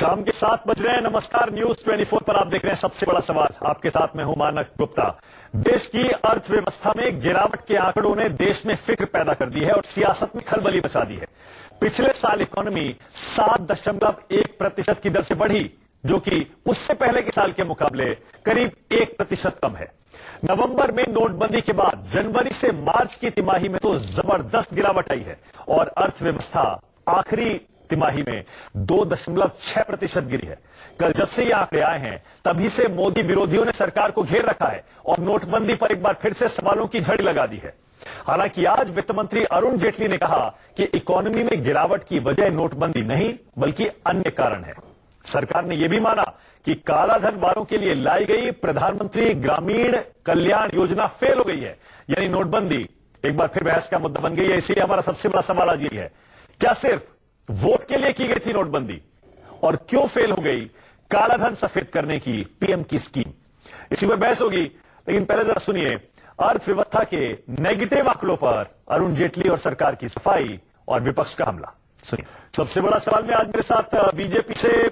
शाम के 7 बज रहे हैं। नमस्कार, न्यूज 24 पर आप देख रहे हैं सबसे बड़ा सवाल। आपके साथ मैं हूं मानक गुप्ता। देश की अर्थव्यवस्था में गिरावट के आंकड़ों ने देश में फिक्र पैदा कर दी है और सियासत में खलबली मचा दी है। पिछले साल इकोनॉमी 7.1% की दर से बढ़ी, जो कि उससे पहले के साल के मुकाबले करीब 1% कम है। नवंबर में नोटबंदी के बाद जनवरी से मार्च की तिमाही में तो जबरदस्त गिरावट आई है और अर्थव्यवस्था आखिरी तिमाही में 2.6% गिरी है। कल जब से ये आंकड़े आए हैं तभी से मोदी विरोधियों ने सरकार को घेर रखा है और नोटबंदी पर एक बार फिर से सवालों की झड़ी लगा दी है। हालांकि आज वित्त मंत्री अरुण जेटली ने कहा कि इकोनॉमी में गिरावट की वजह नोटबंदी नहीं बल्कि अन्य कारण है। सरकार ने यह भी माना कि कालाधन वालों के लिए लाई गई प्रधानमंत्री ग्रामीण कल्याण योजना फेल हो गई है, यानी नोटबंदी एक बार फिर बहस का मुद्दा बन गई है। इसीलिए हमारा सबसे बड़ा सवाल आज ये है, क्या सिर्फ वोट के लिए की गई थी नोटबंदी और क्यों फेल हो गई कालाधन सफेद करने की पीएम की स्कीम? इसी पर बहस होगी, लेकिन पहले जरा सुनिए अर्थव्यवस्था के नेगेटिव आंकड़ों पर अरुण जेटली और सरकार की सफाई और विपक्ष का हमला। सुनिए। सबसे बड़ा सवाल में आज मेरे साथ बीजेपी से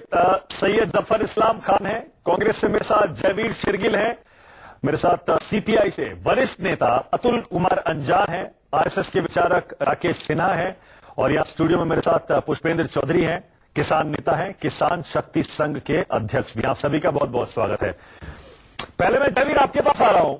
सैयद जफर इस्लाम खान है, कांग्रेस से मेरे साथ जयवीर शिरगिल है, मेरे साथ सीपीआई से वरिष्ठ नेता अतुल कुमार अंजान है, आरएसएस के विचारक राकेश सिन्हा है और यहाँ स्टूडियो में मेरे साथ पुष्पेंद्र चौधरी हैं, किसान नेता हैं, किसान शक्ति संघ के अध्यक्ष भी। आप सभी का बहुत बहुत स्वागत है। पहले मैं जयवीर आपके पास आ रहा हूं।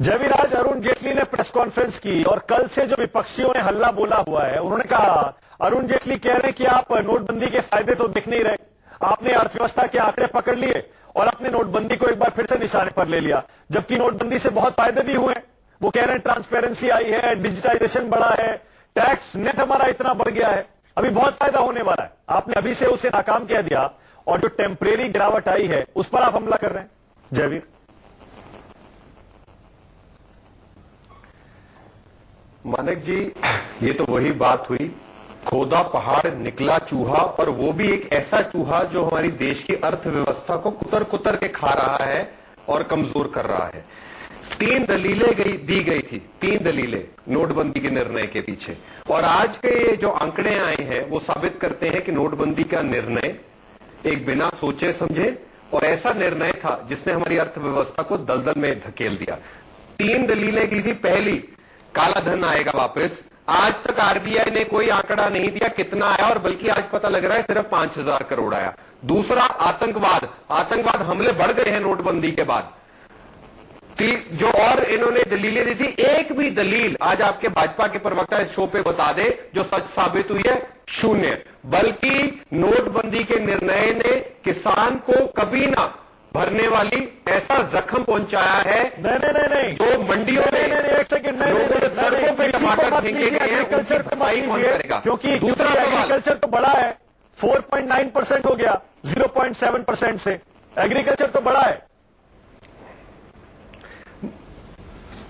जयवीर, आज अरुण जेटली ने प्रेस कॉन्फ्रेंस की और कल से जो विपक्षियों ने हल्ला बोला हुआ है, उन्होंने कहा अरुण जेटली कह रहे हैं कि आप नोटबंदी के फायदे तो देख नहीं रहे, आपने अर्थव्यवस्था के आंकड़े पकड़ लिए और अपने नोटबंदी को एक बार फिर से निशाने पर ले लिया, जबकि नोटबंदी से बहुत फायदे भी हुए। वो कह रहे हैं ट्रांसपेरेंसी आई है, डिजिटाइजेशन बढ़ा है, टैक्स नेट हमारा इतना बढ़ गया है, अभी बहुत फायदा होने वाला है। आपने अभी से उसे नाकाम कह दिया और जो टेम्परेरी गिरावट आई है उस पर आप हमला कर रहे हैं। जयवीर, मानक जी, ये तो वही बात हुई, खोदा पहाड़ निकला चूहा, और वो भी एक ऐसा चूहा जो हमारी देश की अर्थव्यवस्था को कुतर कुतर के खा रहा है और कमजोर कर रहा है। 3 दलीलें दी गई थी, 3 दलीलें नोटबंदी के निर्णय के पीछे, और आज के ये जो आंकड़े आए हैं वो साबित करते हैं कि नोटबंदी का निर्णय एक बिना सोचे समझे और ऐसा निर्णय था जिसने हमारी अर्थव्यवस्था को दलदल में धकेल दिया। 3 दलीलें दी थी। पहली, काला धन आएगा वापस। आज तक आरबीआई ने कोई आंकड़ा नहीं दिया कितना आया, और बल्कि आज पता लग रहा है सिर्फ 5,000 करोड़ आया। दूसरा, आतंकवाद हमले बढ़ गए हैं नोटबंदी के बाद। जो और इन्होंने दलीलें दी थी, एक भी दलील आज आपके भाजपा के प्रवक्ता इस शो पे बता दे जो सच साबित हुई है, शून्य। बल्कि नोटबंदी के निर्णय ने किसान को कभी ना भरने वाली ऐसा जख्म पहुंचाया है। नहीं, जो मंडियों में एक सेकंड, सड़कों पे टमाटर फेंके गए हैं, एग्रीकल्चर को मत कीजिए, क्योंकि दूसरा एग्रीकल्चर तो बड़ा है, 4.9% हो गया 0.7% से। एग्रीकल्चर तो बड़ा है।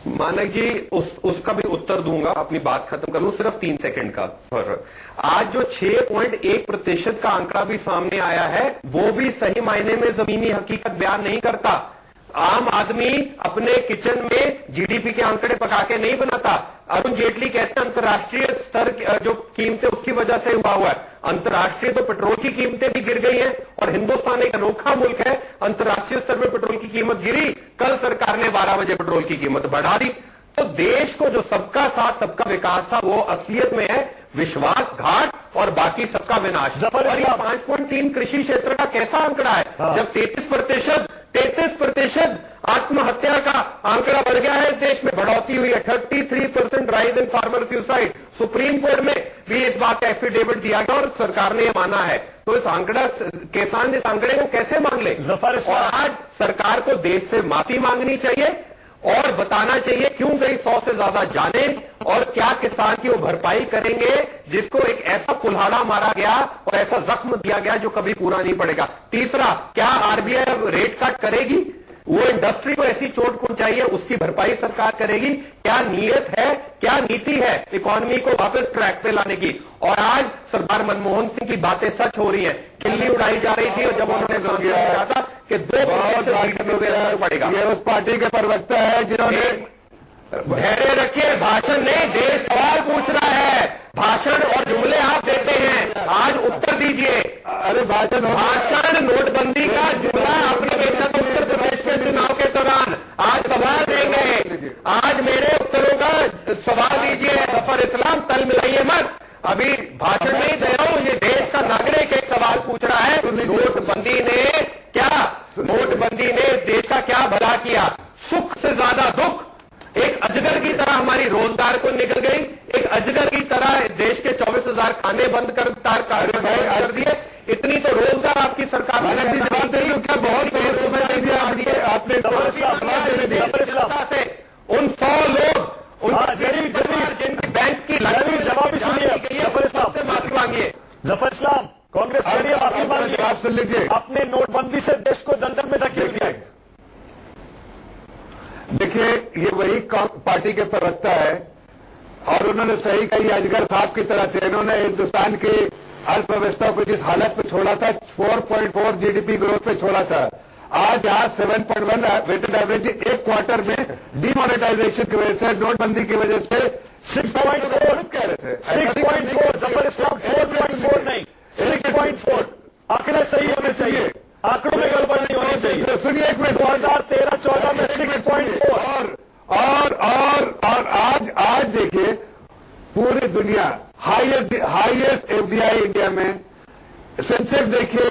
मानक जी, उसका भी उत्तर दूंगा, अपनी बात खत्म कर लूं, सिर्फ 3 सेकंड का। पर आज जो 6.1% का आंकड़ा भी सामने आया है वो भी सही मायने में जमीनी हकीकत बयान नहीं करता। आम आदमी अपने किचन में जीडीपी के आंकड़े पका के नहीं बनाता। अरुण जेटली कहते हैं अंतर्राष्ट्रीय स्तर जो कीमतें उसकी वजह से हुआ है। अंतर्राष्ट्रीय तो पेट्रोल की कीमतें भी गिर गई हैं और हिंदुस्तान एक अनोखा मुल्क है, अंतर्राष्ट्रीय स्तर पर पेट्रोल की कीमत गिरी, कल सरकार ने 12 बजे पेट्रोल की कीमत बढ़ा दी। तो देश को जो सबका साथ सबका विकास था वो असलियत में है विश्वासघात और बाकी सबका विनाश। और ये 5.3 कृषि क्षेत्र का कैसा आंकड़ा है? जब 33% आत्महत्या का आंकड़ा बढ़ गया है, देश में बढ़ोतरी हुई है, 33% rise in farmer suicide. Supreme court में भी इस बात का एफिडेविट दिया गया और सरकार ने माना है। तो इस आंकड़ा, किसान इस आंकड़े को कैसे मान ले? और आज सरकार को देश से माफी मांगनी चाहिए और बताना चाहिए क्यों गई 100 से ज्यादा जाने और क्या किसान की वो भरपाई करेंगे जिसको एक ऐसा कुल्हाड़ा मारा गया और ऐसा जख्म दिया गया जो कभी पूरा नहीं पड़ेगा। तीसरा, क्या आरबीआई अब रेट कट करेगी? वो इंडस्ट्री को ऐसी चोट पहुंचाई है उसकी भरपाई सरकार करेगी? क्या नीयत है, क्या नीति है इकोनॉमी को वापस ट्रैक पे लाने की? और आज सरदार मनमोहन सिंह की बातें सच हो रही है, खिल्ली उड़ाई जा रही थी और जब उन्होंने कहा था कि 2% पड़ेगा। ये उस पार्टी के प्रवक्ता है जिन्होंने धैर्य रखिए, भाषण नहीं, देश सवाल पूछ रहा है, भाषण और जुमले आप देते हैं, आज उत्तर दीजिए। अरे भाषण नोटबंदी का जुमला आपने बेचा था उत्तर प्रदेश के चुनाव के दौरान। आज सवाल देंगे, आज मेरे उत्तरों का सवाल दीजिए। जफर इस्लाम तल मिलाइए मत, अभी भाषण नहीं दे रहा हूं। ये देश का नागरिक एक सवाल पूछ रहा है, नोटबंदी ने देश का क्या भला किया? सुख से ज्यादा दुख। एक अजगर की तरह हमारी रोजगार को निकल गई, एक अजगर की तरह देश के 24,000 खाने बंद कर दिए। इतनी तो रोजगार आपकी सरकार ने जवाब दे दी। क्या बहुत समय दे दिया आपने से उन 100 लोग जिनकी बैंक की जवाब सुनिए। से माफी मांगिए। जफर इस्लाम, कांग्रेस के लिए माफी मांगिए। आप सुन लीजिए, अपने नोटबंदी से देश को दलदल में धकेल दिया। देखिए ये वही पार्टी के प्रवक्ता है और उन्होंने सही कही, अजगर साहब की तरह थे। इन्होंने हिंदुस्तान की अर्थव्यवस्था को जिस हालत पे छोड़ा था, 4.4 जीडीपी ग्रोथ पे छोड़ा था, आज यहाँ 7.1 वेटेड एवरेज एक क्वार्टर में डिमोनेटाइजेशन की वजह से, नोटबंदी की वजह से 6.4 कह रहे थे। 6.4 जफर इस्लाम 4.4 नहीं 6.4 आंकड़े सही होने चाहिए, आंकड़ों में गड़बड़ नहीं होनी चाहिए। सुनिए एक मिनट, 2013-14 में 6.4 और आज देखिए पूरी दुनिया हाईएस्ट एफडीआई इंडिया में, सेंसेक्स देखिए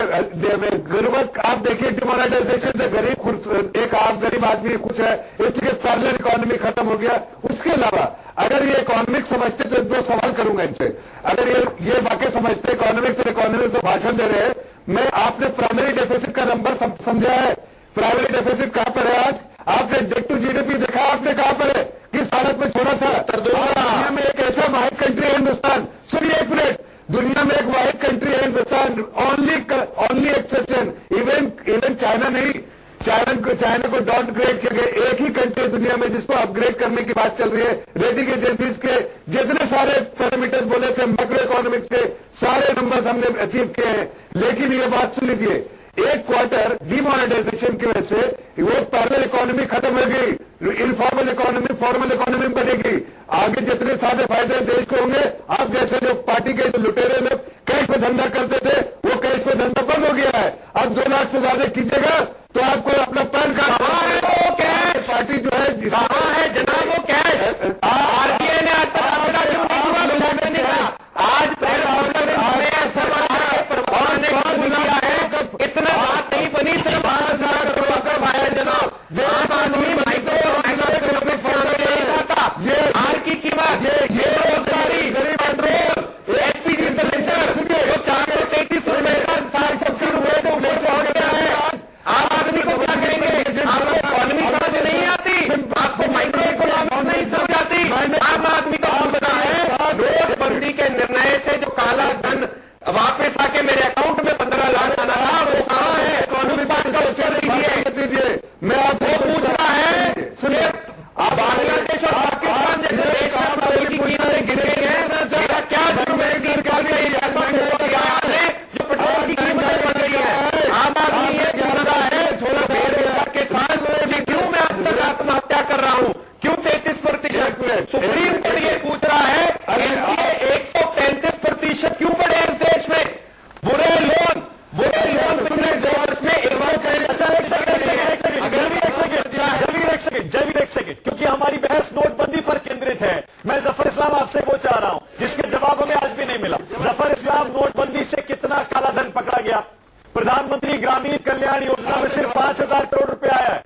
गुर्बत आप देखिए, डिमोनेटाइजेशन से गरीब एक आप गरीब आदमी खुश है, इसलिए पैरेलल इकोनॉमी खत्म हो गया। उसके अलावा अगर ये इकोनॉमिक समझते तो दो सवाल करूंगा इनसे, अगर ये वाकई समझते इकोनॉमिक्स और इकोनॉमिक्स तो भाषण दे रहे हैं। मैं आपने प्राइमरी डेफिसिट का नंबर समझा है, प्राइमरी डेफिसिट कहां पर है आज? आपने डेट टू जीडीपी देखा, आपने कहां पर है, किस हालत में छोड़ा था? दुनिया में एक ऐसा वाहिद कंट्री है हिंदुस्तान, सुनिए एक मिनट, दुनिया में एक वाहिद कंट्री है Hindustan, only exception, even China नहीं, चाइना को डाउनग्रेड किया गया। एक ही कंट्री दुनिया में जिसको अपग्रेड करने की बात चल रही है। रेटिंग एजेंसीज के जितने सारे पैरामीटर्स बोले थे मैक्रो इकोनॉमिक्स के, सारे नंबर्स हमने अचीव किए हैं। लेकिन ये बात सुन लीजिए, एक क्वार्टर डिमोनेटाइजेशन की वजह से वो पैरेलल इकोनॉमी खत्म हो गई, इनफॉर्मल इकोनॉमी फॉर्मल इकोनॉमी बनेगी। आगे जितने सारे फायदे देश को होंगे, आप जैसे जो पार्टी के जो लुटेरे लोग कैश पे धंधा करते थे, वो कैश पे धंधा बंद हो गया है। अब 2 लाख से ज्यादा कीजिएगा तो आपको अपना पैन कार्ड, वो कैश पार्टी जो है कहां है जनाब, वो कैश आरबीआई ने आज इतना बात नहीं बनी, सिर्फ 12,000 करोड़ का भाया जनाब। आम आदमी आर की कीमत, ये रोजगारी, पेट्रोल, एलपीजी सिलेंडर जो 433 रुपए का 60 रुपए से ऊपर चढ़ गया है। आम आदमी को क्या कहेंगे? आपको इकोनॉमी समझ नहीं आती, आपको माइक्रो इकोनॉमिक्स नहीं समझ आती। आम आदमी को पता है नोटबंदी के निर्णय से जो काला धन वापस आके मेरे अकाउंट में 15 लाख आना था, वो कहां है? इकोनॉमी बात सोच दीजिए। मैं आपको पूछ रहा है, सुनिए, आप बांग्लादेश और पाकिस्तान जैसे देश में पेट्रोल की कीमतें गिर गई हैं, मेरा क्या जुर्म है कि जो पेट्रोल की कीमतें बढ़ गई है? आम आदमी ये कह रहा है छोड़ा बेरोजगार के साथ क्यों मैं अब तक आत्महत्या कर रहा हूं, क्यों 33%? सुप्रीम कोर्ट ये पूछ रहा है 135% क्यों बढ़े इस देश में? बुरे लोन पिछले 2 वर्ष में जल्दी एक सेकंड, क्योंकि हमारी बहस नोटबंदी पर केंद्रित है। मैं जफर इस्लाम आपसे वो चाह रहा हूं जिसके जवाब हमें आज भी नहीं मिला। जफर इस्लाम, नोटबंदी से कितना काला धन पकड़ा गया? प्रधानमंत्री ग्रामीण कल्याण योजना में सिर्फ 5,000 करोड़ रुपए आया है।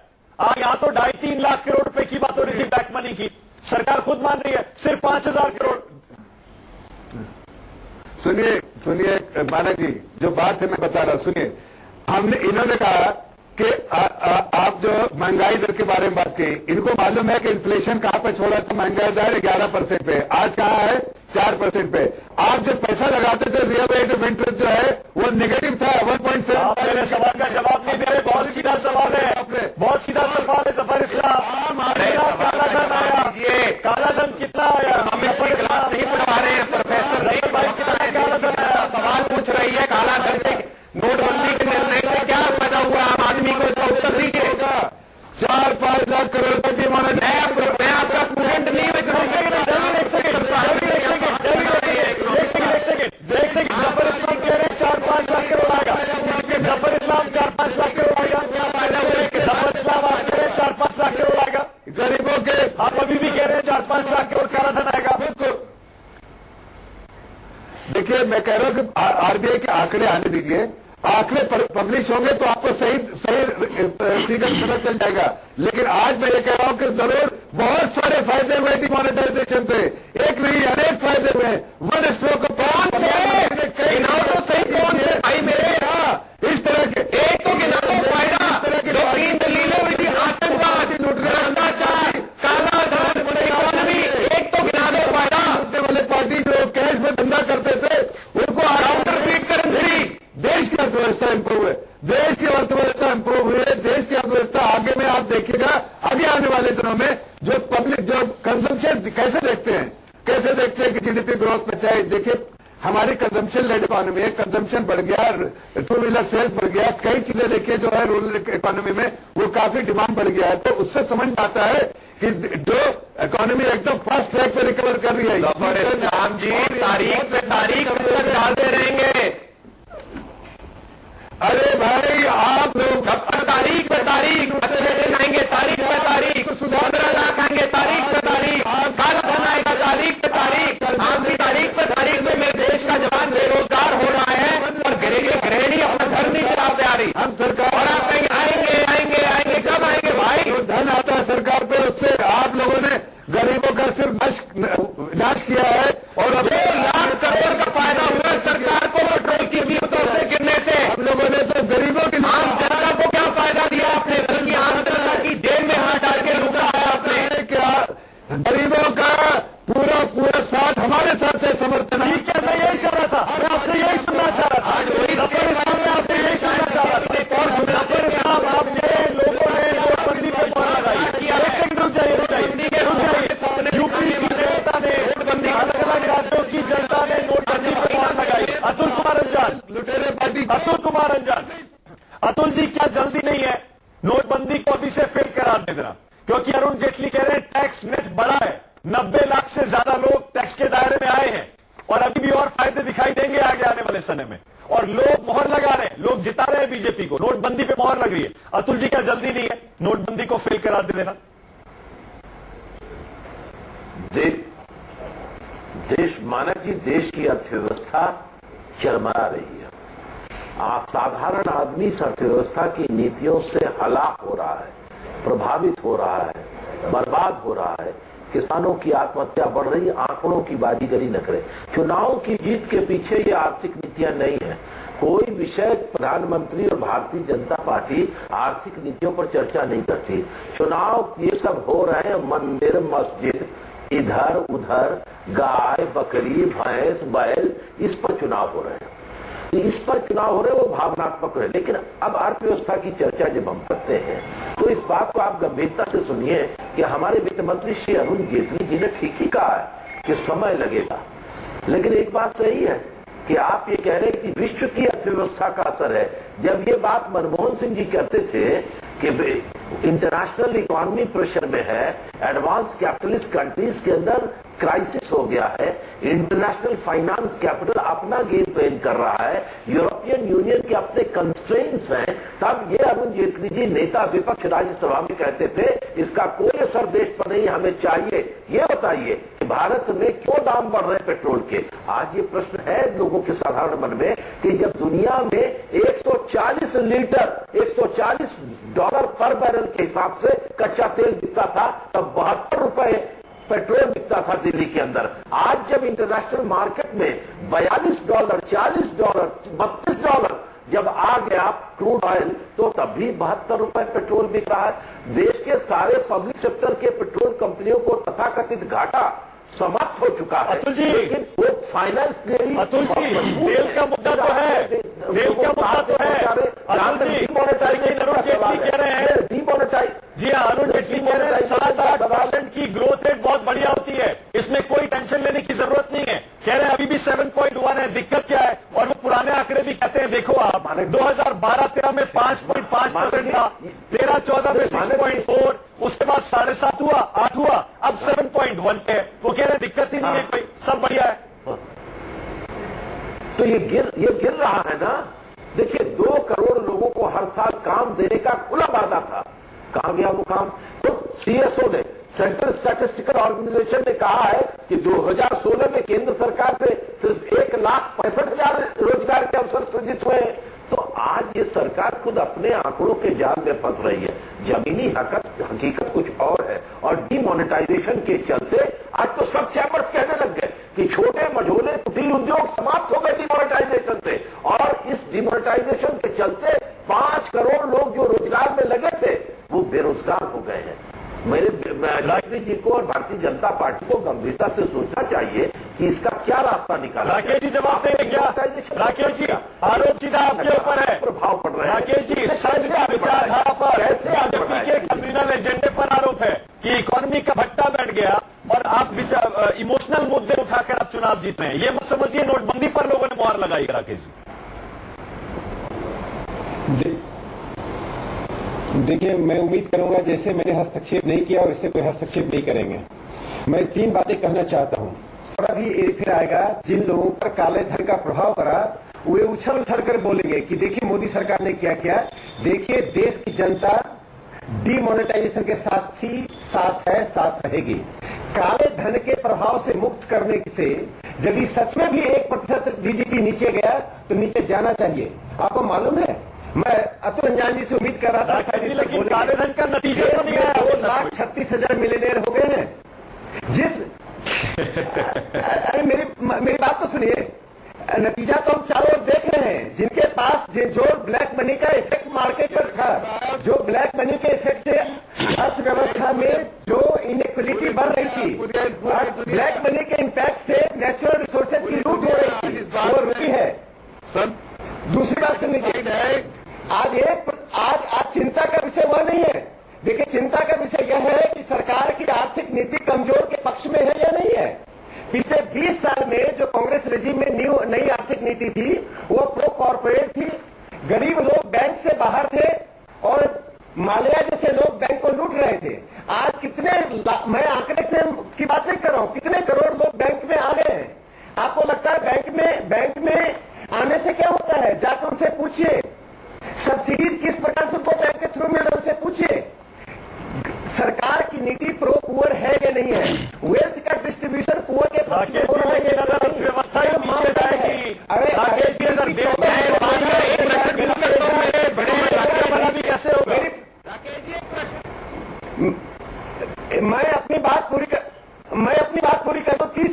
यहां तो 2.5-3 लाख करोड़ रुपए की बात हो रही थी ब्लैक मनी की, सरकार खुद मान रही है सिर्फ 5,000 करोड़। सुनिए मानक जी, जो बात है मैं बता रहा हूं, सुनिए, इन्होंने कहा कि आप जो महंगाई दर के बारे में बात की, इनको मालूम है कि इन्फ्लेशन कहां पे छोड़ा था? महंगाई दर 11% पे, आज कहां है? 4% पे। आप जो पैसा लगाते थे रियल रेट ऑफ इंटरेस्ट जो है वो नेगेटिव था, 1.7। मेरे सवाल का जवाब नहीं दे रहे, बहुत सीधा सवाल है, बहुत सीधा सवाल है जफर इस्लाम। काला धन आया, काला धन कितना आया? नहीं पढ़ा रहे हैं प्रोफेसर, काला धन आया? सवाल पूछ रही है काला धन से नोटबंदी के निर्णय से क्या फायदा हुआ आम आदमी को, इसका उत्तर दीजिएगा। 4-5 लाख करोड़ रुपए की माना, मैं आपका स्टूडेंट नहीं हूं। जफर इस्लाम कह रहे हैं 4-5 लाख करोड़ देखिए मैं कह रहा हूं कि आरबीआई के आंकड़े आने दीजिए, आंकड़े पब्लिश होंगे तो आपको सही फिगर पता चल जाएगा। लेकिन आज मैं ये कह रहा हूं कि जरूर बहुत सारे फायदे हुए डिमोनेटाइजेशन से, एक नहीं अनेक फायदे हुए। वन स्ट्रोक कौन से भाई मेरे इस तरह के एक तो गिना दो फायदा, इस तरह की तीन दलीलें हुई थी, आतंकवाद, भ्रष्टाचार, काला धन, इकोनॉमी, एक तो गिना दो फायदा। लूटने वाले पार्टी जो कैश में धंधा करते थे उनको काउंटरफीट करेंसी, देश की अर्थव्यवस्था इंप्रूव है, देश की अर्थव्यवस्था इंप्रूव हुई है, देश की अर्थव्यवस्था आगे में आप देखिएगा आगे आने वाले दिनों में जो पब्लिक जो कंजम्पशन कैसे देखते हैं कि जीडीपी ग्रोथ में चाहे देखिए हमारी कंजम्पशन लेड इकोनॉमी है, कंजम्पशन बढ़ गया, टू व्हीलर सेल्स बढ़ गया, कई चीजें देखिए जो है रूरल इकोनॉमी में वो काफी डिमांड बढ़ गया है। तो उससे समझ में आता है कि जो इकोनॉमी एकदम फास्ट ट्रैक पे रिकवर कर रही है। इस्लाम जी तारीख पे तारीख डालते रहेंगे। अरे भाई आप लोग तारीख पे तारीख अच्छे दिन आएंगे, तारीख पे तारीख 15 लाख आएंगे, तारीख पे तारीख काला धन आएगा, तारीख पे तारीख आखिरी तारीख पे तारीख में मेरे देश का जवान बेरोजगार हो रहा है और गृहिणी अपना घर नहीं चला पा रही। हम सरकार और आप आएंगे आएंगे आएंगे कब आएंगे भाई? जो धन आता है सरकार पे उससे आप लोगों ने गरीबों का सिर्फ नाश किया है और अब 2 लाख करोड़ का फायदा हुआ सरकार को पेट्रोल की कीमतों से गिरने से। हम लोगों ने तो गरीबों की आम जनता को क्या फायदा दिया आपने? बल्कि आम जनता की जेब में हाथ डाल के लूटा है आपने। क्या गरीबों का पूरा साथ हमारे साथ है, समर्थन। ठीक है, मैं यही चाह रहा था, मैं आपसे यही सुनना चाह रहा था। जफर इस्लाम में आपसे यही सुनना चाह रहा था। और जफर इस्लाम आपके लोगों ने नोटबंदी पे मोहर लगाई। एक सेकंड रुक जाइए। यूपी की जनता ने, अलग अलग राज्यों की जनता ने नोटबंदी पे मोहर लगाई। अतुल कुमार रंजन, लुटेरे पार्टी अतुल कुमार रंजन, अतुल जी क्या जल्दी नहीं है नोटबंदी को अभी से फेल करार दे देना? क्योंकि अरुण जेटली कह रहे हैं टैक्स नेट बढ़ा है, 90 लाख से ज्यादा लोग टैक्स के दायरे में आए हैं और अभी भी और फायदे दिखाई देंगे आगे आने वाले समय में। और लोग मोहर लगा रहे हैं, लोग जिता रहे हैं बीजेपी को, नोटबंदी पे मोहर लग रही है। अतुल जी क्या जल्दी नहीं है नोटबंदी को फेल करार दे देना? देश मानक जी, देश की अर्थव्यवस्था चरमरा रही है। साधारण आदमी इस अर्थव्यवस्था की नीतियों से हलाक हो रहा है, प्रभावित हो रहा है, बर्बाद हो रहा है। किसानों की आत्महत्या बढ़ रही है, आंकड़ों की बाजीगरी न करें। चुनाव की जीत के पीछे ये आर्थिक नीतियां नहीं है। कोई विषय प्रधानमंत्री और भारतीय जनता पार्टी आर्थिक नीतियों पर चर्चा नहीं करती। चुनाव ये सब हो रहे हैं, मंदिर मस्जिद इधर उधर, गाय बकरी भैंस बैल, इस पर चुनाव हो रहे हैं। इस पर चुनाव हो रहे वो भावनात्मक रहे। लेकिन अब अर्थव्यवस्था की चर्चा जब हम करते हैं तो इस बात को आप गंभीरता से सुनिए कि हमारे वित्त मंत्री श्री अरुण जेटली जी ने ठीक ही कहा है कि समय लगेगा। लेकिन एक बात सही है कि आप ये कह रहे हैं कि विश्व की अर्थव्यवस्था का असर है। जब ये बात मनमोहन सिंह जी कहते थे कि इंटरनेशनल इकोनॉमी प्रेशर में है, एडवांस कैपिटलिस्ट कंट्रीज के अंदर क्राइसिस हो गया है, इंटरनेशनल फाइनेंस कैपिटल अपना गेम प्लेन कर रहा है, यूरोपियन यूनियन के अपने कंस्ट्रेंट्स हैं, तब ये अरुण जेटली जी नेता विपक्ष राज्यसभा में कहते थे इसका कोई असर देश पर नहीं, हमें चाहिए ये बताइए कि भारत में क्यों दाम बढ़ रहे हैं पेट्रोल के। आज ये प्रश्न है लोगों के साधारण मन में कि जब दुनिया में 140 लीटर $140 पर बैरल के हिसाब से कच्चा तेल बिकता था, तब 72 रुपए पेट्रोल बिकता था दिल्ली के अंदर। आज जब इंटरनेशनल मार्केट में $42, $40, $32 जब आ गया क्रूड ऑयल, तो तब भी 72 रुपए पेट्रोल बिक रहा है। देश के सारे पब्लिक सेक्टर के पेट्रोल कंपनियों को तथाकथित घाटा समाप्त हो चुका है। अतुल जी, लेकिन वो फाइनेंस के लिए अतुल जी तेल का मुद्दा तो है, तेल का मुद्दा तो है। अतुल जी डिमोनेटाइजेशन अरुण जेटली कह रहे हैं, डिमोनेटाइज, जी हाँ, अरुण जेटली कह रहे हैं 7-8% की ग्रोथ रेट बहुत बढ़िया होती है, इसमें कोई टेंशन लेने की जरूरत नहीं है। कह रहे हैं अभी भी 7.1 है, दिक्कत क्या है? और वो पुराने आंकड़े भी कहते हैं, देखो आप 2012-13 में 5.5% था, 13-14 में 6.4, उसके बाद 7.5 हुआ, 8 हुआ, अब 7.1 पे। वो कह रहे हैं दिक्कत ही नहीं है कोई, सब बढ़िया है। तो ये गिर रहा है ना। देखिए 2 करोड़ लोगों को हर साल काम देने का खुला वादा था, कहां गया वो काम? तो सीएसओ ने सेंट्रल स्टैटिस्टिकल ऑर्गेनाइजेशन ने कहा है कि 2016 में केंद्र सरकार से सिर्फ 1,65,000 रोजगार के अवसर सृजित हुए हैं। तो आज ये सरकार खुद अपने आंकड़ों के जाल में फंस रही है। जमीनी हकीकत कुछ और है, और डिमोनेटाइजेशन के चलते आज तो सब चैम्बर्स कहने लग गए कि छोटे मझोले कुटीर उद्योग समाप्त हो गए डिमोनेटाइजेशन से, और इस डिमोनेटाइजेशन के चलते 5 करोड़ लोग जो रोजगार में लगे थे वो बेरोजगार हो गए हैं। मेरे राकेश जी को और भारतीय जनता पार्टी को गंभीरता से सोचना चाहिए कि इसका क्या रास्ता निकाला। राकेश जी जवाब देंगे क्या? राकेश जी, आरोप सीधा आपके ऊपर है, प्रभाव पड़ रहा है। राकेश जी, संघ की विचारधारा पर बीजेपी के कम्युनल एजेंडे पर आरोप है कि इकोनॉमी का भट्टा बैठ गया और आप इमोशनल मुद्दे उठाकर आप चुनाव जीत रहे हैं। ये मत समझिए नोटबंदी पर लोगों ने मुहर लगाई। राकेश जी देखिए, मैं उम्मीद करूंगा जैसे मैंने हस्तक्षेप नहीं किया वैसे कोई हस्तक्षेप नहीं करेंगे। मैं 3 बातें कहना चाहता हूं। और अभी फिर आएगा जिन लोगों पर काले धन का प्रभाव पड़ा वे उछल उछल कर बोलेंगे कि देखिए मोदी सरकार ने क्या किया। देखिए, देश की जनता डिमोनेटाइजेशन के साथ ही साथ है, साथ रहेगी। काले धन के प्रभाव से मुक्त करने से यदि सच में भी 1% जीडीपी नीचे गया तो नीचे जाना चाहिए। आपको मालूम है, मैं अतुल अंजान जी से उम्मीद कर रहा था, लेकिन काले धन का नतीजा तो नहीं आया। 2,36,000 मिलियनियर हो गए हैं। अरे मेरी बात तो सुनिए, नतीजा तो हम चारों ओर देख रहे हैं। जिनके पास जो ब्लैक मनी का इफेक्ट मार्केट पर था, जो ब्लैक मनी के इफेक्ट से अर्थव्यवस्था में जो इनइक्वलिटी बढ़ रही थी, ब्लैक मनी के इम्पैक्ट से नेचुरल रिसोर्सेज की लूट हो रही थी, वो रुकी है। दूसरी बात सुनिए, आज चिंता का विषय वह नहीं है। देखिए, चिंता का विषय यह है कि सरकार की आर्थिक नीति कमजोर के पक्ष में है या नहीं है। पिछले 20 साल में जो कांग्रेस रेजिम में नई आर्थिक नीति थी वो प्रो कॉर्पोरेट थी। गरीब लोग बैंक से बाहर थे और माल्या जैसे लोग बैंक को लूट रहे थे। आज कितने, मैं आंकड़े से की बात नहीं कर रहा हूं, कितने करोड़ लोग बैंक में आ गए हैं। आपको लगता है बैंक में आने से क्या होता है? जाकर उनसे पूछिए सब्सिडीज किस प्रकार से उनको बैंक के थ्रू मिल रहा है, उनसे पूछिए सरकार की नीति प्रो पुअर है या नहीं है। वेल्थ का डिस्ट्रीब्यूशन पुअर के पक्ष में हो रहा है, अर्थव्यवस्था नीचे जाएगी। अरे राकेश जी, अगर देश भी कैसे होगा? मैं अपनी बात पूरी कर दो। 30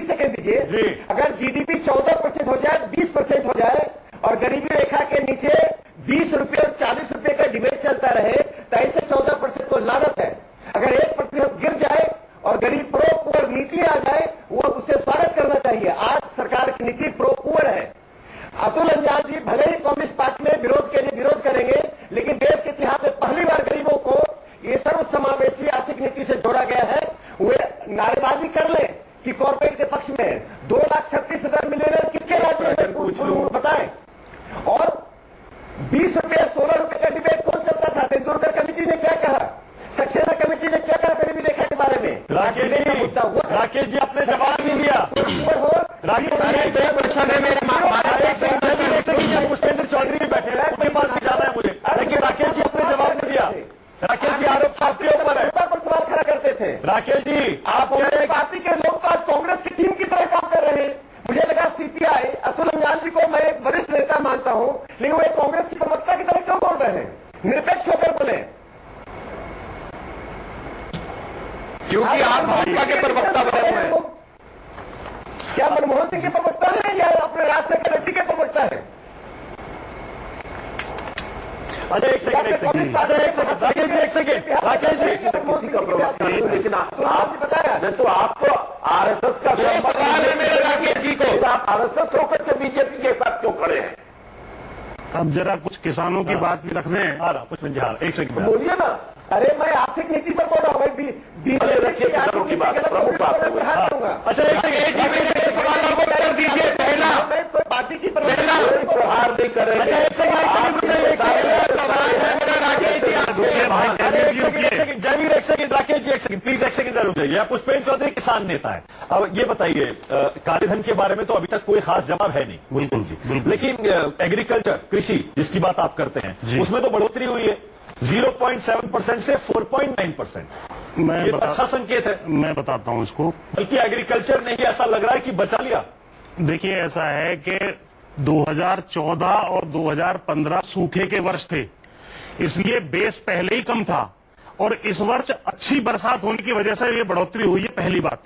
सेकंड दीजिए। अगर जीडीपी 14% हो जाए, 20% हो जाए और गरीबी रेखा के नीचे 20 रुपए और 40 रुपए का डिबेट चलता रहे तो ऐसे 14% को लागत है। अगर 1% गिर जाए और गरीब प्रो पुअर नीति आ जाए, वो उसे स्वागत करना चाहिए। आज सरकार की नीति प्रो पुअर है। अतुल अंजान जी भले ही कम्युनिस्ट पार्टी में विरोध के लिए विरोध करेंगे, लेकिन देश के इतिहास में पहली बार गरीबों को ये सर्वसमावेशी आर्थिक नीति से जोड़ा गया है। वे नारेबाजी कर ले कि कॉर्पोरेट के पक्ष में है। 2,36,000 मिलियनियर किसके राज्य में बताएं। और 20 रुपए 16 रुपए का डिबेट कौन चलता था? तेंदुलकर कमेटी ने क्या कहा, सक्सेना कमेटी ने क्या कहा गरीबी रेखा के बारे में? राकेश जी आपने जवाब नहीं दिया। पुष्पेंद्र चौधरी भी बैठे हैं, उनके पास भी जाना है मुझे, लेकिन राकेश जी आपने जवाब नहीं दिया। राकेश जी, आरोप आपके ऊपर है। पर सवाल खड़ा करते थे। राकेश जी, आप पार्टी के लोग आज कांग्रेस की टीम की तरह काम कर रहे हैं। मुझे लगा सीपीआई अतुल अंजान जी को मैं एक वरिष्ठ नेता मानता हूं, लेकिन वे कांग्रेस की प्रवक्ता की तरह क्यों बोल रहे हैं? निरपेक्ष होकर बोले, क्योंकि आप भाजपा के प्रवक्ता बने हुए हैं। क्या मनमोहन सिंह के प्रवक्ता है या अपने राजशेखर रेड्डी के प्रवक्ता है? अच्छा एक सेकंड राकेश जी, राकेश जी किसी का प्रवक्ता नहीं, लेकिन आप बताया नहीं तो आप तो आरएसएस का मेरे राकेश जी को, आप आरएसएस होकर के बीजेपी के साथ क्यों खड़े हैं? अब जरा कुछ किसानों की बात भी रख दें। एक सेकंड बोलिए ना। अरे मैं आर्थिक नीति पर बोल रहा हूँ। रखिए किसानों की बात, प्रमुख बात है। अच्छा एक सेकंड पार्टी की प्रहार नहीं कर रहे। जमीर एक सेकंड, राकेश जी एक सेकंड प्लीज, एक सेकंड जरूर जाइए। आप पुष्पेंद्र चौधरी किसान नेता है, अब ये बताइए काले धन के बारे में तो अभी तक कोई खास जवाब है नहीं मुस्लिम जी, लेकिन एग्रीकल्चर कृषि जिसकी बात आप करते हैं उसमें तो बढ़ोतरी हुई है 0.7% से 4.9%। ये तो अच्छा संकेत है। मैं बताता हूं इसको। बल्कि एग्रीकल्चर ने ही ऐसा लग रहा है कि बचा लिया। देखिए, ऐसा है कि 2014 और 2015 सूखे के वर्ष थे, इसलिए बेस पहले ही कम था और इस वर्ष अच्छी बरसात होने की वजह से ये बढ़ोतरी हुई है, पहली बात।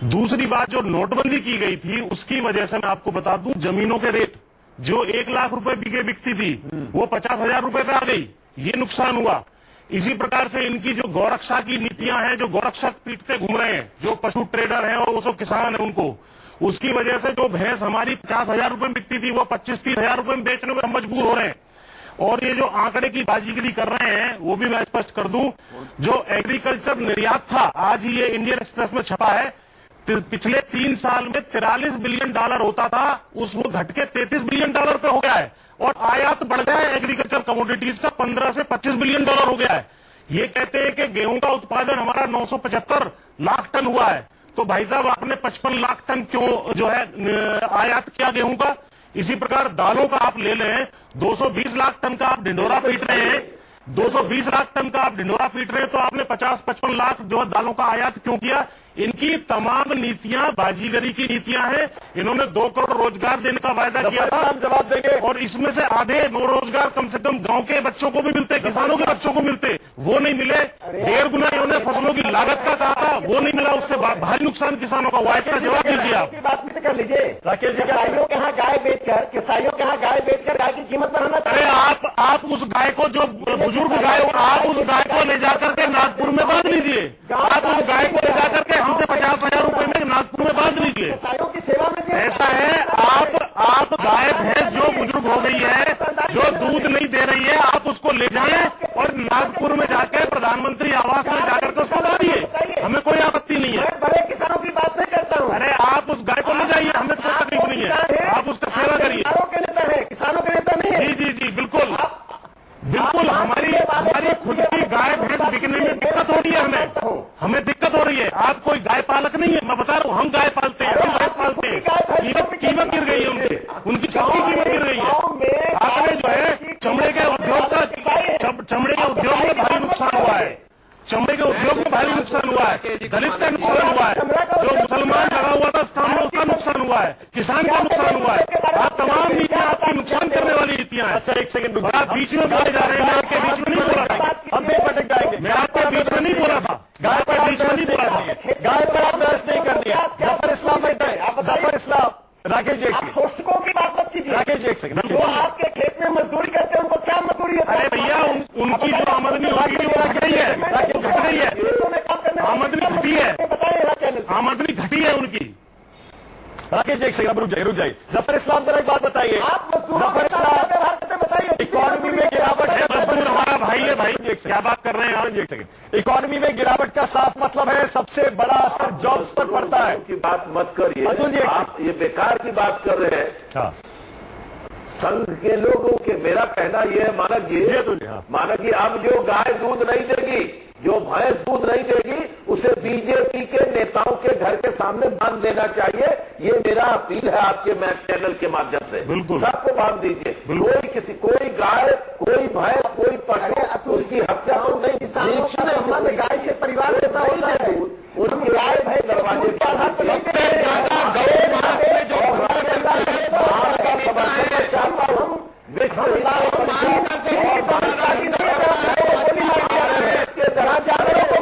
दूसरी बात, जो नोटबंदी की गई थी उसकी वजह से मैं आपको बता दूं, जमीनों के रेट जो 1 लाख रुपए बीघे बिकती थी वो 50,000 रुपए पे आ गई, ये नुकसान हुआ। इसी प्रकार से इनकी जो गौरक्षा की नीतियां हैं, जो गौरक्षक पीटते घूम रहे हैं, जो पशु ट्रेडर हैं और वो सब किसान है उनको, उसकी वजह से जो भैंस हमारी 50,000 रुपए में बिकती थी वो 25-30 हजार रुपए में बेचने में हम मजबूर हो रहे हैं। और ये जो आंकड़े की बाजीगरी कर रहे हैं वो भी मैं स्पष्ट कर दूं, जो एग्रीकल्चर निर्यात था, आज ही ये इंडियन एक्सप्रेस में छपा है, पिछले 3 साल में $43 बिलियन होता था, वो घट के $33 बिलियन पे हो गया है। और आयात बढ़ गया है एग्रीकल्चर कमोडिटीज का, 15 से $25 बिलियन हो गया है। ये कहते हैं कि गेहूं का उत्पादन हमारा 975 लाख टन हुआ है, तो भाई साहब आपने 55 लाख टन क्यों जो है आयात किया गेहूं का। इसी प्रकार दालों का आप ले लें, 220 लाख टन का आप ढिंडोरा पीट रहे हैं, 220 लाख टन का आप ढिंडोरा पीट रहे हैं, तो आपने 50-55 लाख जो है दालों का आयात क्यों किया। इनकी तमाम नीतियां बाजीगरी की नीतियां हैं। इन्होंने 2 करोड़ रोजगार देने का वायदा किया था, जवाब देंगे, और इसमें से आधे रोजगार कम से कम गांव के बच्चों को भी मिलते, किसानों के बच्चों को मिलते, वो नहीं मिले। 1.5 गुना इन्होंने फसलों की लागत का कहा था, वो नहीं मिला, उससे भारी नुकसान किसानों का हुआ। इसका जवाब दीजिए आप। बात भी कर लीजिए। राकेश जी, किसानों के यहाँ गाय बेचकर गाय की कीमत बढ़ाना। अरे आप उस गाय को, जो बुजुर्ग गाय, आप उस गाय को ले जाकर के नागपुर में बांध लीजिए। आप उस गाय को ले जाकर के हमसे 50,000 रुपए में नागपुर में बांध लीजिए। की सेवा में ऐसा है, आप गाय भैंस जो बुजुर्ग हो गई है, जो दूध नहीं दे रही है, आप उसको ले जाएं और नागपुर में जाकर प्रधानमंत्री आवास में जाकर के उसको बांधिए, हमें कोई आपत्ति नहीं है। बड़े किसानों की बात नहीं करता हूँ। अरे आप उस गाय को ले जाइए, हमें कोई तकलीफ नहीं है, आप उसका सेवा करिए। किसानों के नेता नहीं है। जी, बिल्कुल बिल्कुल। हमारी खुद की गाय भैंस बिकने में दिक्कत हो रही है, हमें दिक्कत हो रही है। आप कोई गाय पालक नहीं है, मैं बता रहा हूँ, हम गाय पालते हैं, हम भैंस पालते हैं। कीमत गिर गई है उनकी सबकी कीमत गिर गई है। आपने जो है चमड़े के उद्योग में भारी नुकसान हुआ है, चमड़े के उद्योग में भारी नुकसान हुआ है, दलित का नुकसान हुआ है, जो मुसलमान लगा हुआ था काम में उसका नुकसान हुआ है, किसान का नुकसान हुआ है। आप तमाम नीतियां आपकी नुकसान करने वाली नीतियां हैं। अच्छा, 1 सेकंड, आप बीच में बोले जा रहे हैं, मैं आपके बीच में नहीं बोला था, हम भी भटक जाएंगे। मैं आपके बीच में नहीं बोला था, गाय पर बीच में नहीं बोला था, गाय पर आप बहस नहीं करनी है। जफर इस्लाम जफर इस्लाम, राकेश जी, शोषकों की बात मत कीजिए। राकेश जी, 1 सेकंड। जो आपके खेत में मजदूरी करते हैं उनको क्या मजदूरी है? अरे भैया, उनकी जो आमदनी होगी वो घट गई है, आमदनी घटी है, आमदनी घटी है उनकी। राकेश जी, 1 सेकंड, रुक जाइए। जफर इस्लाम, जरा एक बात बताइए। जफर इस्लाम, बताइए, इकोनॉमी में गिरावट है, मजदूर हमारा भाई है भाई, क्या बात कर रहे हैं आप? 1 सेकंड। इकोनॉमी में गिरावट का साफ मतलब है सबसे बड़ा असर जॉब्स पर पड़ता है। की बात मत करिए, अतुल जी, आप ये बेकार की बात कर रहे हैं। हाँ, संघ के लोगों के, मेरा कहना यह है मानक जी, मानक जी, अब जो गाय दूध नहीं देगी, जो भैंस दूध नहीं देगी, उसे बीजेपी के नेताओं के घर के सामने बांध देना चाहिए। ये मेरा अपील है आपके चैनल के माध्यम से। बिल्कुल, सबको बांध दीजिए। कोई गाय, कोई भैंस, कोई पशु, उसकी हत्या तो नहीं। गाय से परिवार जैसा होता है, उनकी गाय भैंस दरवाजे जानवरों को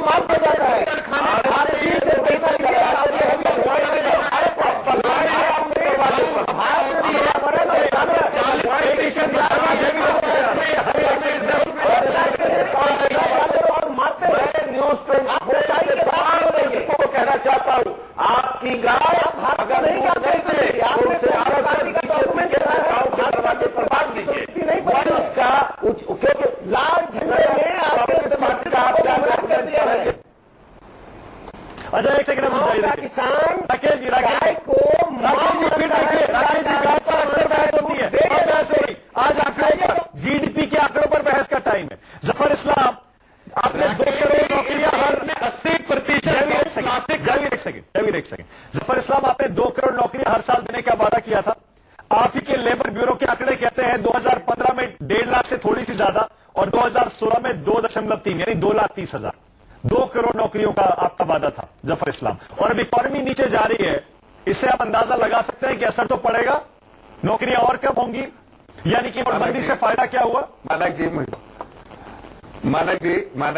मार दिया जाता है। कहना चाहता हूँ, आपकी गाय अगर नहीं दरवाजे पर बांध दीजिए, उसका लाल झंडे में अच्छा, 1 सेकंड, किसान राकेश जी, गाय को राकेश जी, गाय पर अक्सर बहस होती है, बहस हो रही। आज आंकड़ों पर, जीडीपी के आंकड़ों पर बहस का टाइम है। जफर इस्लाम, आपने 2 करोड़ नौकरियां, 80%, एक सेकंड। जफर इस्लाम, आपने 2 करोड़ नौकरियां हर साल देने का वादा किया था। आप ही के लेबर ब्यूरो के आंकड़े कहते हैं 2015 में 1.5 लाख से थोड़ी सी ज्यादा और 2016 में 2.3 यानी 2,30,000। 2 करोड़ नौकरियों का आपका वादा था जफर इस्लाम, और अब इकॉनमी नीचे जा रही है, इससे आप अंदाजा लगा सकते हैं कि असर तो पड़ेगा, नौकरियां और कम होंगी, यानी कि नोटबंदी से फायदा क्या हुआ? मानक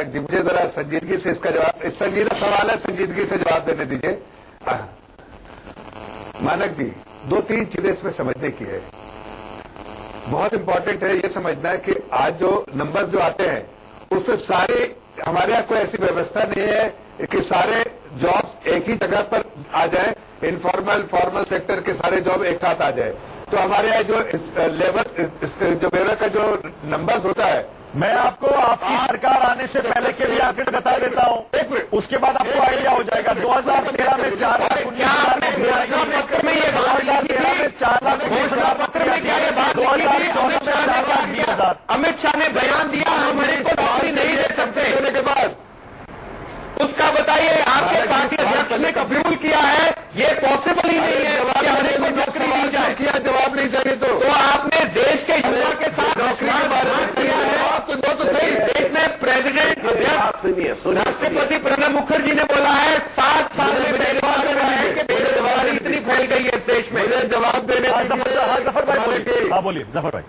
जी मुझे जरा संजीदगी से इसका जवाब, इस संजीदा सवाल है, संजीदगी से जवाब देने दीजिए। मानक जी 2-3 चीजें इसमें समझने की है, बहुत इंपॉर्टेंट है ये समझना है कि आज जो नंबर्स जो आते हैं उसमें सारे, हमारे यहाँ कोई ऐसी व्यवस्था नहीं है कि सारे जॉब्स एक ही जगह पर आ जाए, इनफॉर्मल फॉर्मल सेक्टर के सारे जॉब एक साथ आ जाए। तो हमारे यहाँ जो लेबर जो बेरोजगार का जो नंबर्स होता है, मैं आपको आपकी सरकार आने से पहले के लिए आंकड़े बता देता हूं, उसके बाद आपको आइडिया हो जाएगा। 2013 में 4 लाख 2013 में 4 लाख 20,000 नौकरियां थी, 2014 में 4 लाख 20,000। अमित शाह ने बयान दिया हमारे को नौकरी नहीं दे सकते, होने के बाद उसका बताइए आपके पार्टी अध्यक्ष ने कबूल किया है ये पॉसिबल ही नहीं है कि हमें कोई नौकरी मिल जाए। किया जवाब नहीं चाहिए तो आपने देश के युवा के साथ नौकरी के बारे में किया है, तो सही। देश में प्रेसिडेंट राष्ट्रपति प्रणब मुखर्जी ने बोला है 7 साल में पहली बार हुआ है कि बेरोजगारी इतनी फैल गई है देश में। जवाब देने जफर भाई बोलिए। हाँ बोलिए जफर भाई।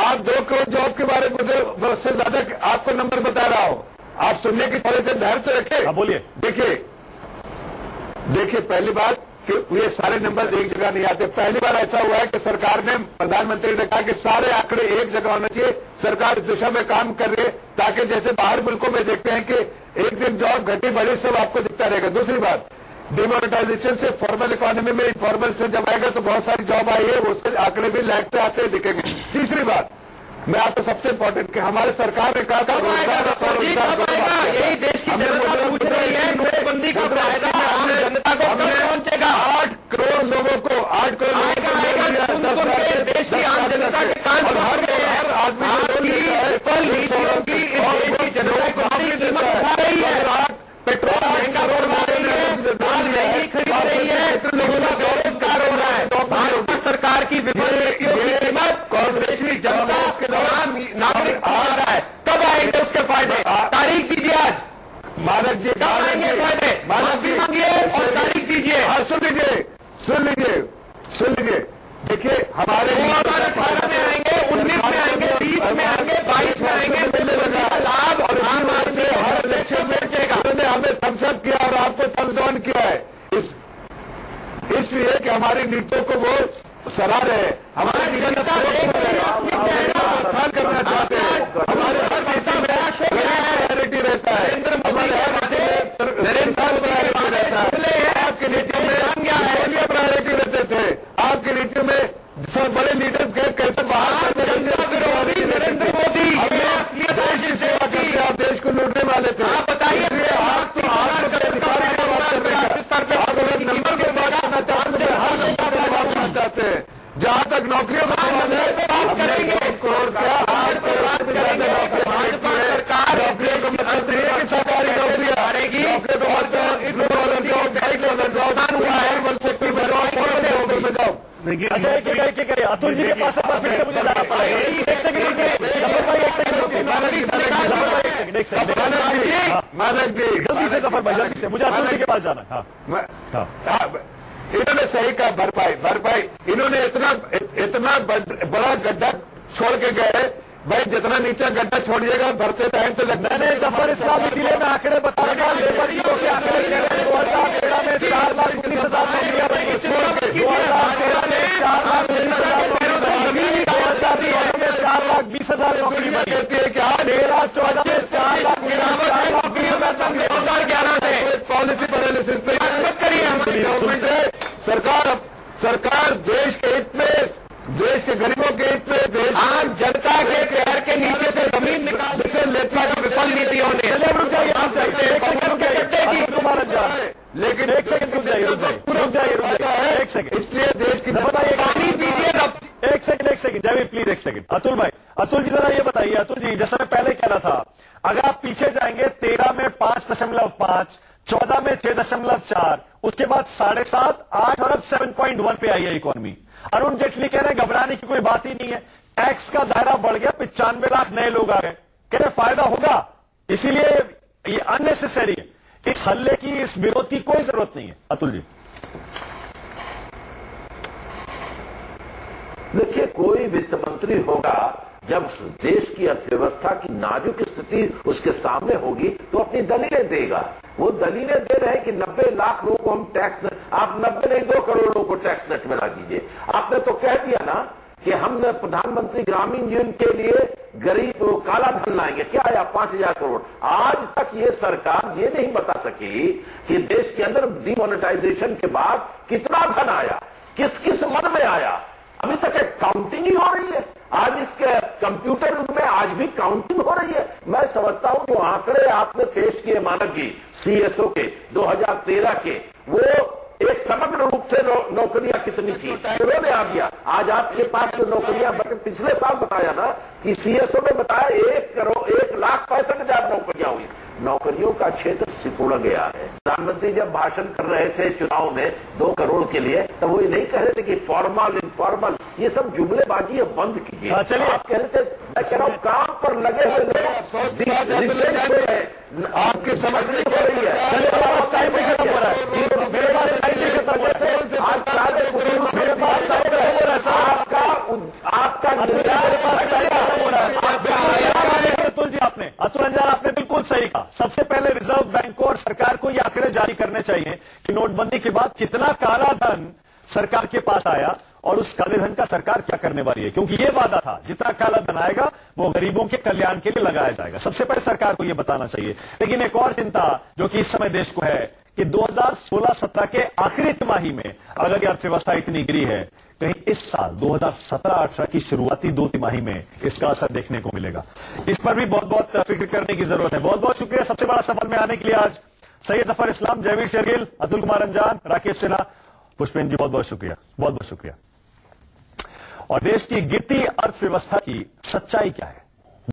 आप 2 करोड़ जॉब के बारे में उससे ज्यादा आपको नंबर बता रहा हूं, आप सुनने की थोड़े से धैर्य तो रखें। बोलिए। देखिए पहली बात कि ये सारे नंबर एक जगह नहीं आते। पहली बार ऐसा हुआ है कि सरकार ने, प्रधानमंत्री ने कहा कि सारे आंकड़े एक जगह होना चाहिए। सरकार इस दिशा में काम कर रही है ताकि जैसे बाहर मुल्कों में देखते हैं कि एक दिन जॉब घटी बढ़ी सब आपको दिखता रहेगा। दूसरी बात, डिमोनेटाइजेशन से फॉर्मल इकोनॉमी में इनफॉर्मल से जब आएगा तो बहुत सारी जॉब आई है, उसके आंकड़े भी लैग से आते दिखेंगे। तीसरी बात, मैं आपको सबसे इंपॉर्टेंट कि हमारे सरकार ने कहा था यही देश की जनता पूछ रही है, नोटबंदी का फायदा आम जनता को कब पहुंचेगा? 8 करोड़ लोगों को, 8 करोड़ देश की आम जनता के कान हर आदमी पेट्रोल महंगा हो रहा है, दाल महंगी खरीद रही है, लोगों का बेरोजगार हो रहा है। भाजपा सरकार की विफल नीतियों की कीमत कांग्रेसी जनता के दौरान नागरिक आ रहा है। कब आएंगे उसके फायदे? तारीख दीजिए आज। मानक जी कब आएंगे फायदे? माफी मांगिए और तारीख दीजिए। सुन लीजिए। देखिए हमारे 2018 में आएंगे, 19 में आएंगे, 20 में आएंगे, 22 में आएंगे, लाभ और आम आदमी से हर इलेक्शन में पहुंचेगा। उन्होंने हमें थम्स अप किया और आपको थम्स डाउन किया है, इसलिए कि हमारी नीतियों को वो सराह रहे हैं। हमारी जनता करना चाहते हैं, हमारे हर नीति में प्रायोरिटी रहता है, हमारे नरेंद्र प्रायोरिटी रहता है। आपकी नीति में प्रायोरिटी रहते थे, आपकी नीति में सब बड़े लीडर्स गए कैसे बाहर नरेंद्र मोदी सेवा करके आप देश को लूटने वाले थे। आप बताइए आप तो नंबर के बाद आना चाहते हैं। जहां तक नौकरियों का सवाल है बात करेंगे। 1 करोड़ क्या 8 करोड़ भाजपा सरकार नौकरियों को मतलब नहीं है कि सरकारी नौकरियां हारेगी। नौकरी तो अच्छा एक अतुल जी के पास फिर से मुझे जाना पड़ेगा। एक सेकंड मानक जी जल्दी से जफर भाई, जल्दी से मुझे अतुल जी के पास जाना है। इन्होंने सही कहा, भरपाई इन्होंने इतना बड़ा गड्ढा छोड़ के गए। भाई जितना नीचे गड्ढा छोड़िएगा भरते टाइम तो लगता है। जफर इस्लाम इसीलिए मैं आंकड़े बता रहा हूं, लेबर की आंकड़े 2013 में 4 लाख 19,000 नौकरियां बनी, 2013 में 4 लाख 19,000 नौकरी बनी, 2014 में 4 लाख 20,000 नौकरी बनी, 13-14 में 4 लाख 2011 से पॉलिसी पैरालिसिस करिए। सरकार देश के हित में, देश के गरीबों के हित में, देश आम जनता के पैर के नीचे से जमीन निकालने से लेता की विफल नीतियों ने। लेकिन एक सेकंड रुक जाइए, एक सेकंड। इसलिए देश की एक सेकंड जयवीर प्लीज, एक सेकंड। अतुल जी जरा ये बताइए, अतुल जी जैसा मैं पहले कह रहा था, अगर आप पीछे जाएंगे 13 में 5.5, 14 में 6.4, उसके बाद 7.5, 8 और अब 7.1 पे आई है इकोनॉमी। अरुण जेटली कह रहे हैं घबराने की कोई बात ही नहीं है, टैक्स का दायरा बढ़ गया, 95 लाख नए लोग आ गए, कह रहे फायदा होगा, इसीलिए ये अननेसेसरी है। इस हल्ले की, इस विरोध की कोई जरूरत नहीं है। अतुल जी, देखिए, कोई वित्त मंत्री होगा जब देश की अर्थव्यवस्था की नाजुक स्थिति उसके सामने होगी तो अपनी दलीलें देगा। वो दलीलें दे रहे हैं कि 90 लाख लोगों को हम टैक्स, आप 90 नहीं 2 करोड़ लोगों को टैक्स नेट में ला दीजिए। आपने तो कह दिया ना कि हम प्रधानमंत्री ग्रामीण यूनियन के लिए गरीब काला धन लाएंगे। क्या आया? 5000 करोड़। आज तक ये सरकार ये नहीं बता सकी कि देश के अंदर डिमोनेटाइजेशन के बाद कितना धन आया, किस किस मद में आया। अभी तक एक काउंटिंग ही हो रही है। आज इसके कंप्यूटर युग में आज भी काउंटिंग हो रही है। मैं समझता हूं जो आंकड़े आपने पेश किए मानक जी सीएसओ के 2013 के, वो एक समग्र रूप से नौकरियां कितनी थी उन्होंने आ दिया। आज आपके पास जो नौकरियां पिछले साल बताया ना कि सीएसओ ने बताया 1,65,000 नौकरियां हुई। नौकरियों का क्षेत्र सिकुड़ गया है। प्रधानमंत्री जब भाषण कर रहे थे चुनाव में 2 करोड़ के लिए, तब वो नहीं कह रहे थे कि फॉर्मल इनफॉर्मल ये सब जुमलेबाजी है, बंद कीजिए। चलिए, आप कह रहे थे, मैं कह रहा हूं काम पर लगे हुए लोग आपके समझ में हो रही है। चलिए, मेरे पास टाइम भी खत्म हो रहा है। मेरे पास टाइम भी खत्म हो रहा है। मेरे पास टाइम हो रहा है। आपका अतुल जी, अतुल अंजान, आपने बिल्कुल सही कहा। सबसे पहले रिजर्व बैंक को और सरकार को ये आंकड़े जारी करने चाहिए कि नोटबंदी के बाद कितना काला धन सरकार के पास आया और उस काले धन का सरकार क्या करने वाली है, क्योंकि ये वादा था जितना काला धन आएगा वो गरीबों के कल्याण के लिए लगाया जाएगा। सबसे पहले सरकार को यह बताना चाहिए। लेकिन एक और चिंता जो कि इस समय देश को है कि 2016-17 के आखिरी तिमाही में अगर यह अर्थव्यवस्था इतनी गिरी है, कहीं इस साल 2017-18 की शुरुआती 2 तिमाही में इसका असर देखने को मिलेगा। इस पर भी बहुत बहुत फिक्र करने की जरूरत है। बहुत बहुत शुक्रिया सबसे बड़ा सफर में आने के लिए आज सैयद जफर इस्लाम, जयवीर शेरगिल, अतुल कुमार अंजान, राकेश सिन्हा, पुष्पेंद्र जी, बहुत बहुत शुक्रिया, बहुत बहुत शुक्रिया। और देश की गिरती अर्थव्यवस्था की सच्चाई क्या है,